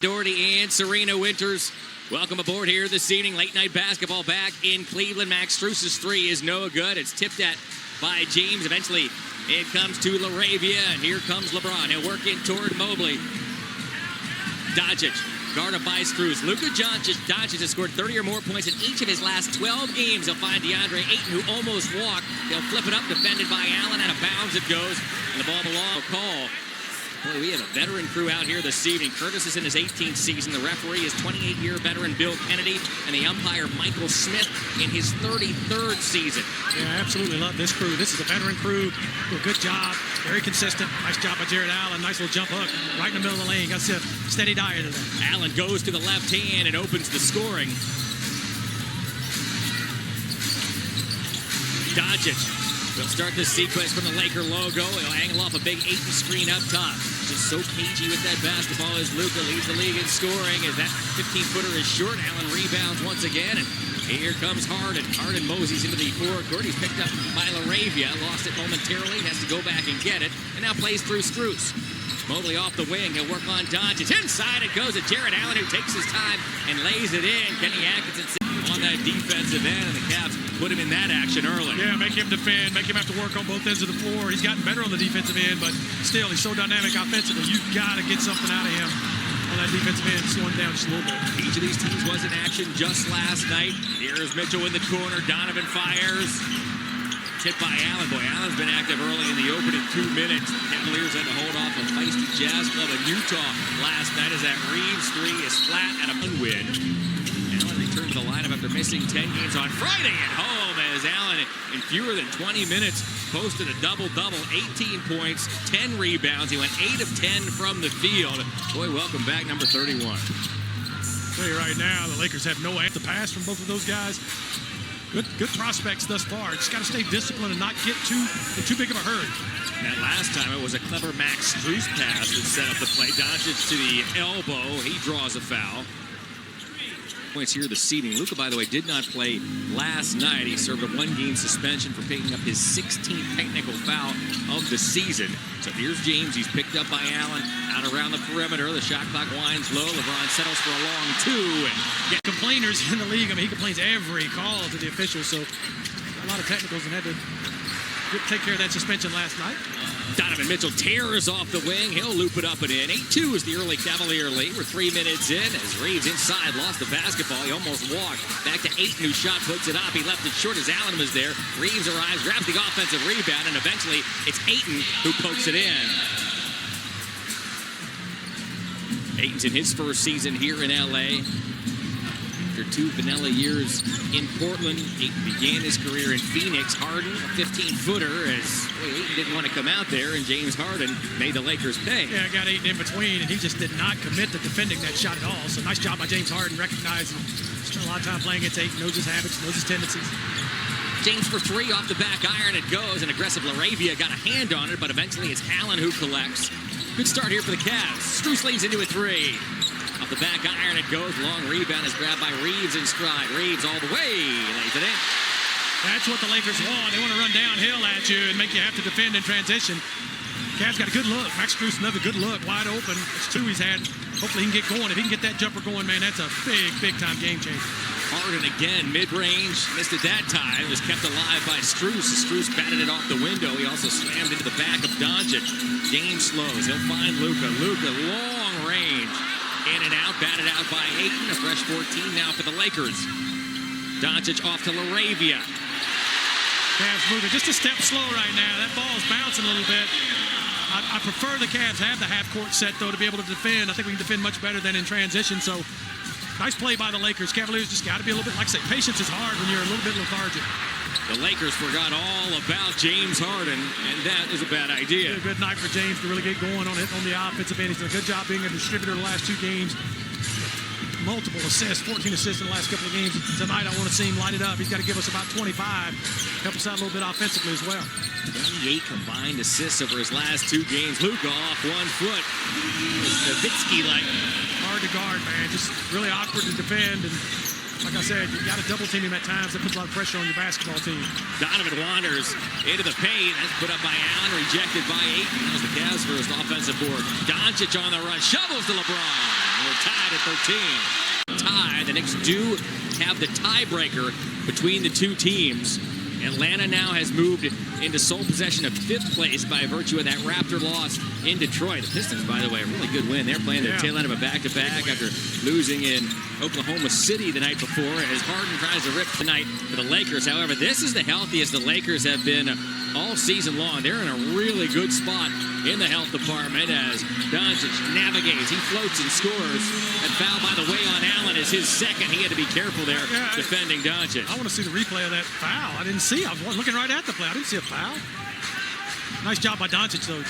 Doherty and Serena Winters, welcome aboard here this evening. Late night basketball back in Cleveland. Max Strus's three is no good. It's tipped at by James. Eventually, it comes to LaRavia, and here comes LeBron. He'll work in toward Mobley. Doncic, guarded by Strus. Luka Doncic has scored 30 or more points in each of his last 12 games. He'll find DeAndre Ayton, who almost walked. They'll flip it up, defended by Allen. Out of bounds it goes, and the ball belongs. Call. Boy, we have a veteran crew out here this evening. Curtis is in his 18th season. The referee is 28-year veteran Bill Kennedy, and the umpire Michael Smith in his 33rd season. Yeah, I absolutely love this crew. This is a veteran crew. Do a good job. Very consistent. Nice job by Jared Allen. Nice little jump hook right in the middle of the lane. Got a steady diet of that. Allen goes to the left hand and opens the scoring. Doncic will start this sequence from the Laker logo. He'll angle off a big Ayton screen up top. Just so cagey with that basketball as Luka leads the league in scoring. As that 15-footer is short, Allen rebounds once again. And here comes Harden. Harden moseys into the forecourt. He's picked up by LaRavia. Lost it momentarily. Has to go back and get it. And now plays through Strus. Mobley off the wing. He'll work on Doncic. Inside it goes to Jared Allen, who takes his time and lays it in. Kenny Atkinson on that defensive end, and the Cavs put him in that action early. Yeah, make him defend, make him have to work on both ends of the floor. He's gotten better on the defensive end, but still, he's so dynamic offensively. You've got to get something out of him on that defensive end, slow him down just a little bit. Each of these teams was in action just last night. Here's Mitchell in the corner. Donovan fires. Hit by Allen. Boy, Allen's been active early in the opening 2 minutes. The Cavaliers had to hold off a feisty Jazz club in Utah last night as that Reeves three is flat at a win. Allen returned to the lineup after missing 10 games on Friday at home as Allen, in fewer than 20 minutes, posted a double-double, 18 points, 10 rebounds. He went 8 of 10 from the field. Boy, welcome back, number 31. I'll tell you right now, the Lakers have no answer to pass from both of those guys. Good prospects thus far. Just got to stay disciplined and not get in too big of a hurry. That last time it was a clever Max Strus pass that set up the play. Doncic to the elbow. He draws a foul. Points here this evening. Luka, by the way, did not play last night. He served a one-game suspension for picking up his 16th technical foul of the season. So here's James. He's picked up by Allen out around the perimeter. The shot clock winds low. LeBron settles for a long two. And complainers in the league. I mean, he complains every call to the officials. So a lot of technicals and had to take care of that suspension last night. Donovan Mitchell tears off the wing. He'll loop it up and in. 8-2 is the early Cavalier lead. We're 3 minutes in as Reeves inside lost the basketball. He almost walked. Back to Ayton, whose shot puts it up. He left it short as Allen was there. Reeves arrives, grabs the offensive rebound, and eventually it's Ayton who pokes it in. Ayton's in his first season here in L.A. After 2 vanilla years in Portland, Ayton began his career in Phoenix. Harden, a 15-footer, as Ayton didn't want to come out there, and James Harden made the Lakers pay. Yeah, got Ayton in between, and he just did not commit to defending that shot at all. So nice job by James Harden, recognizing spent a lot of time playing against Ayton, knows his habits, knows his tendencies. James for three, off the back iron it goes, and aggressive LaRavia got a hand on it, but eventually it's Allen who collects. Good start here for the Cavs. Strus leads into a three. Off the back iron it goes. Long rebound is grabbed by Reeves in stride. Reeves all the way. Lays it in. That's what the Lakers want. They want to run downhill at you and make you have to defend in transition. Cavs got a good look. Max Strus, another good look. Wide open. It's 2 he's had. Hopefully he can get going. If he can get that jumper going, man, that's a big-time game changer. Harden again, mid-range. Missed it that time. It was kept alive by Strus. Strus batted it off the window. He also slammed into the back of Doncic. James slows. He'll find Luka. Luka, long range. In and out, batted out by Ayton. A fresh 14 now for the Lakers. Doncic off to LaRavia. Cavs moving just a step slow right now. That ball's bouncing a little bit. I prefer the Cavs have the half-court set, though, to be able to defend. I think we can defend much better than in transition. So, nice play by the Lakers. Cavaliers just got to be a little bit, like I say, patience is hard when you're a little bit lethargic. The Lakers forgot all about James Harden, and that is a bad idea. A good night for James to really get going on the offensive end. He's done a good job being a distributor the last 2 games. Multiple assists, 14 assists in the last couple of games. Tonight, I want to see him light it up. He's got to give us about 25. Help us out a little bit offensively as well. 28 combined assists over his last 2 games. Luka off 1 foot. Nowitzki-like. Hard to guard, man. Just really awkward to defend. And Like I said, you got to double team him at times. That puts a lot of pressure on your basketball team. Donovan wanders into the paint. That's put up by Allen, rejected by Ayton. That was the Cavs' first offensive board. Doncic on the run, shovels to LeBron. We're tied at 13. Tie. The Knicks do have the tiebreaker between the two teams. Atlanta now has moved into sole possession of 5th place by virtue of that Raptor loss in Detroit. The Pistons, by the way, a really good win. They're playing the tail end of a back-to-back after losing in Oklahoma City the night before as Harden tries to rip tonight for the Lakers. However, this is the healthiest the Lakers have been all season long. They're in a really good spot in the health department as Doncic navigates. He floats and scores. That foul, by the way, on Allen is his second. He had to be careful there defending Doncic. I want to see the replay of that foul. I didn't see. I was looking right at the play. I didn't see a foul. Nice job by Doncic, though.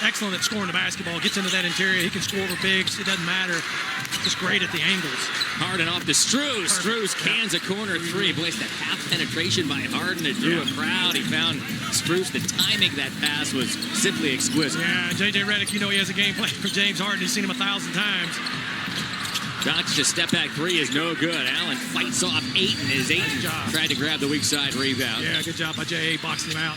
Excellent at scoring the basketball. Gets into that interior. He can score over bigs. It doesn't matter. Just great at the angles. Harden off to Strus. Strus cans a corner three. Boy, it's that half penetration by Harden. It drew a crowd. He found Strus. The timing of that pass was simply exquisite. Yeah, J.J. Redick, you know he has a game plan for James Harden. He's seen him 1,000 times. Doncic's step back three is no good. Allen fights off Ayton as Ayton tried to grab the weak side rebound. Yeah, good job by J.A. boxing him out.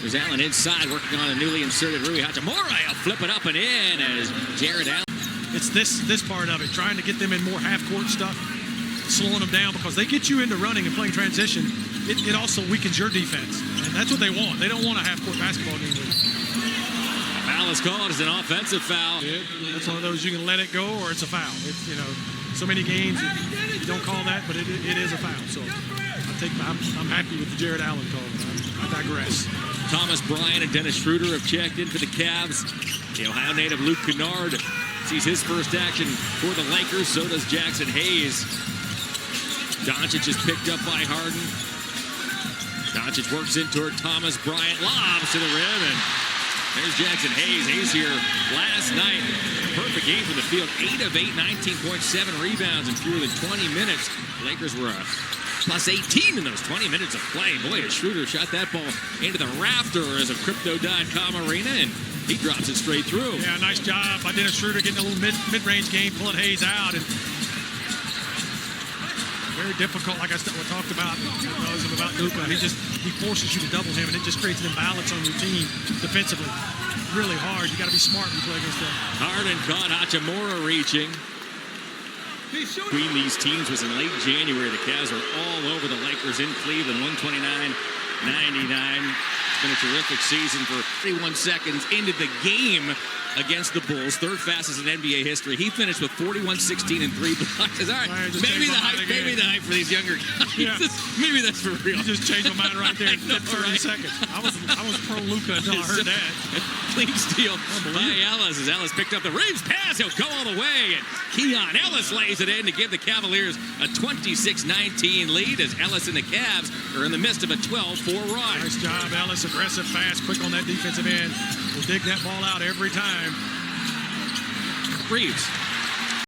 There's Allen inside working on a newly inserted Rui Hachimura. He'll flip it up and in as Jared Allen. It's this part of it, trying to get them in more half-court stuff, slowing them down because they get you into running and playing transition. It also weakens your defense, and that's what they want. They don't want a half-court basketball game with. Foul is called as an offensive foul. It's one of those you can let it go or it's a foul. It's, so many games you don't call that, but it is a foul. So I'm happy with the Jared Allen call. I digress. Thomas Bryant and Dennis Schroeder have checked in for the Cavs. The Ohio native Luke Kennard sees his first action for the Lakers. So does Jackson Hayes. Doncic is picked up by Harden. Doncic works in toward Thomas Bryant. Lobs to the rim, and there's Jackson Hayes. Hayes here last night. Perfect game from the field. 8 of 8, 19.7 rebounds in fewer than 20 minutes. The Lakers were plus 18 in those 20 minutes of play. Boy, as Schroeder shot that ball into the rafters of Crypto.com Arena, and he drops it straight through. Yeah, nice job by Dennis Schroeder getting a little mid-range game, pulling Hayes out. And very difficult, like I talked about Luka. He forces you to double him, and it just creates an imbalance on your team defensively. Really hard. You got to be smart when you play against them. Harden caught Hachimura reaching. Between these teams was in late January. The Cavs are all over the Lakers in Cleveland, 129-99. It's been a terrific season for 31 seconds into the game against the Bulls. Third fastest in NBA history. He finished with 41, 16, and 3 blocks. All right, maybe the hype for these younger guys. Yeah. Maybe that's for real. You just changed my mind right there in 30 seconds. I was pro Luka until I heard that. Clean steal by Ellis as Ellis picked up the Reeves pass. He'll go all the way, and Keon Ellis lays it in to give the Cavaliers a 26-19 lead as Ellis and the Cavs are in the midst of a 12-4 run. Nice job, Ellis. Aggressive, fast, quick on that defensive end. Will dig that ball out every time. Reeves